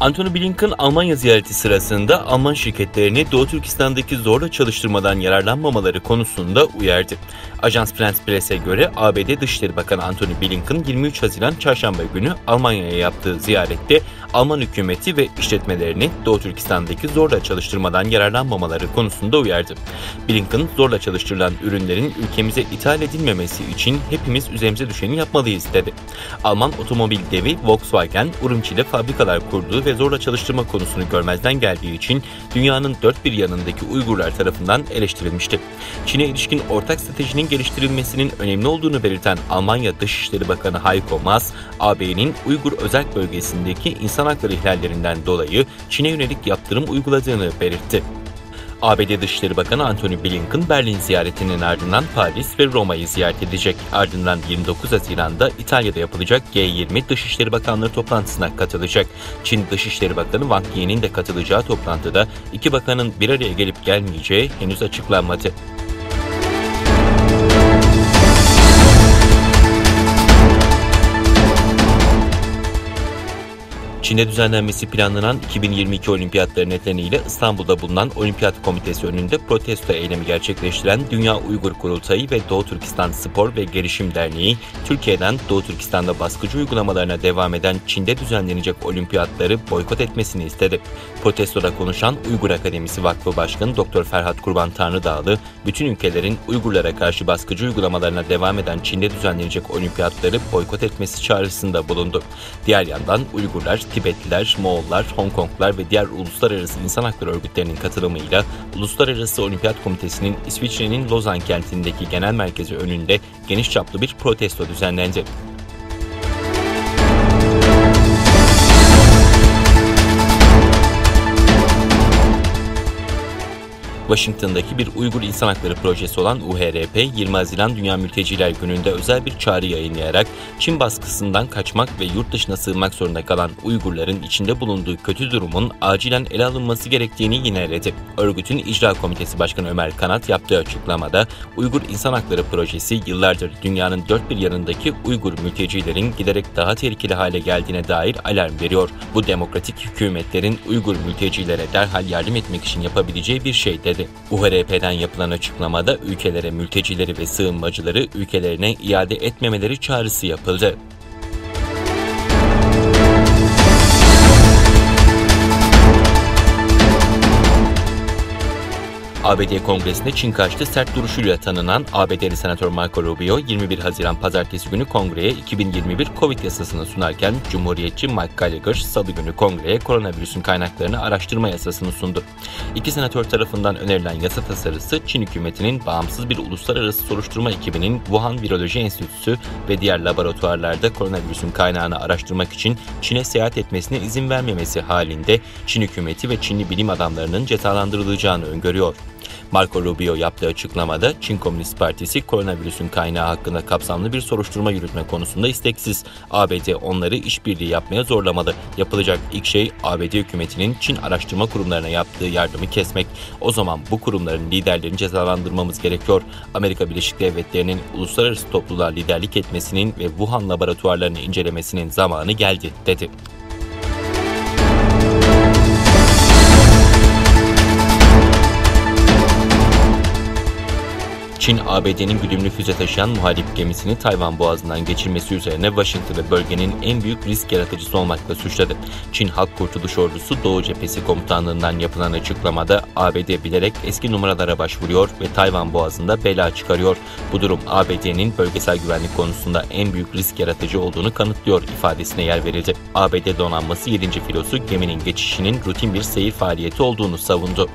Antony Blinken Almanya ziyareti sırasında Alman şirketlerini Doğu Türkistan'daki zorla çalıştırmadan yararlanmamaları konusunda uyardı. Ajans France Press'e göre ABD Dışişleri Bakanı Antony Blinken 23 Haziran Çarşamba günü Almanya'ya yaptığı ziyarette Alman hükümeti ve işletmelerini Doğu Türkistan'daki zorla çalıştırmadan yararlanmamaları konusunda uyardı. Blinken, zorla çalıştırılan ürünlerin ülkemize ithal edilmemesi için hepimiz üzerimize düşeni yapmalıyız dedi. Alman otomobil devi Volkswagen, Urumçi'de fabrikalar kurduğu ve zorla çalıştırma konusunu görmezden geldiği için dünyanın dört bir yanındaki Uygurlar tarafından eleştirilmişti. Çin'e ilişkin ortak stratejinin geliştirilmesinin önemli olduğunu belirten Almanya Dışişleri Bakanı Heiko Maas, AB'nin Uygur özerk bölgesindeki insan hakları ihlallerinden dolayı Çin'e yönelik yaptırım uyguladığını belirtti. ABD Dışişleri Bakanı Antony Blinken, Berlin ziyaretinin ardından Paris ve Roma'yı ziyaret edecek. Ardından 29 Haziran'da İtalya'da yapılacak G20 Dışişleri Bakanları toplantısına katılacak. Çin Dışişleri Bakanı Wang Yi'nin de katılacağı toplantıda iki bakanın bir araya gelip gelmeyeceği henüz açıklanmadı. Çin'de düzenlenmesi planlanan 2022 olimpiyatları nedeniyle İstanbul'da bulunan Olimpiyat Komitesi önünde protesto eylemi gerçekleştiren Dünya Uygur Kurultayı ve Doğu Türkistan Spor ve Gelişim Derneği, Türkiye'den Doğu Türkistan'da baskıcı uygulamalarına devam eden Çin'de düzenlenecek olimpiyatları boykot etmesini istedi. Protestoda konuşan Uygur Akademisi Vakfı Başkanı Dr. Ferhat Kurban Tanrıdağlı, bütün ülkelerin Uygurlara karşı baskıcı uygulamalarına devam eden Çin'de düzenlenecek olimpiyatları boykot etmesi çağrısında bulundu. Diğer yandan Uygurlar, Tibetliler, Moğollar, Hong Konglular ve diğer uluslararası insan hakları örgütlerinin katılımıyla Uluslararası Olimpiyat Komitesi'nin İsviçre'nin Lozan kentindeki genel merkezi önünde geniş çaplı bir protesto düzenlendi. Washington'daki bir Uygur İnsan Hakları projesi olan UHRP, 20 Haziran Dünya Mülteciler Günü'nde özel bir çağrı yayınlayarak Çin baskısından kaçmak ve yurt dışına sığınmak zorunda kalan Uygurların içinde bulunduğu kötü durumun acilen ele alınması gerektiğini yineledi. Örgütün İcra Komitesi Başkanı Ömer Kanat yaptığı açıklamada, Uygur İnsan Hakları projesi yıllardır dünyanın dört bir yanındaki Uygur mültecilerin giderek daha tehlikeli hale geldiğine dair alarm veriyor. Bu demokratik hükümetlerin Uygur mültecilere derhal yardım etmek için yapabileceği bir şey dedi. UHRP'den yapılan açıklamada ülkelere mültecileri ve sığınmacıları ülkelerine iade etmemeleri çağrısı yapıldı. ABD Kongresi'nde Çin karşıtı sert duruşuyla tanınan ABD'li Senatör Marco Rubio, 21 Haziran Pazartesi günü Kongreye 2021 Covid yasasını sunarken Cumhuriyetçi Mike Gallagher, Salı günü Kongreye koronavirüsün kaynaklarını araştırma yasasını sundu. İki senatör tarafından önerilen yasa tasarısı, Çin hükümetinin bağımsız bir uluslararası soruşturma ekibinin Wuhan Viroloji Enstitüsü ve diğer laboratuvarlarda koronavirüsün kaynağını araştırmak için Çin'e seyahat etmesine izin vermemesi halinde Çin hükümeti ve Çinli bilim adamlarının cezalandırılacağını öngörüyor. Marco Rubio yaptığı açıklamada Çin Komünist Partisi koronavirüsün kaynağı hakkında kapsamlı bir soruşturma yürütme konusunda isteksiz. ABD onları işbirliği yapmaya zorlamalı. Yapılacak ilk şey ABD hükümetinin Çin araştırma kurumlarına yaptığı yardımı kesmek. O zaman bu kurumların liderlerini cezalandırmamız gerekiyor. Amerika Birleşik Devletleri'nin uluslararası topluluğa liderlik etmesinin ve Wuhan laboratuvarlarını incelemesinin zamanı geldi, dedi. Çin, ABD'nin güdümlü füze taşıyan muharip gemisini Tayvan Boğazı'ndan geçirmesi üzerine Washington'ı bölgenin en büyük risk yaratıcısı olmakla suçladı. Çin Halk Kurtuluş Ordusu Doğu Cephesi Komutanlığı'ndan yapılan açıklamada ABD bilerek eski numaralara başvuruyor ve Tayvan Boğazı'nda bela çıkarıyor. Bu durum ABD'nin bölgesel güvenlik konusunda en büyük risk yaratıcı olduğunu kanıtlıyor ifadesine yer verildi. ABD donanması 7. filosu geminin geçişinin rutin bir seyir faaliyeti olduğunu savundu.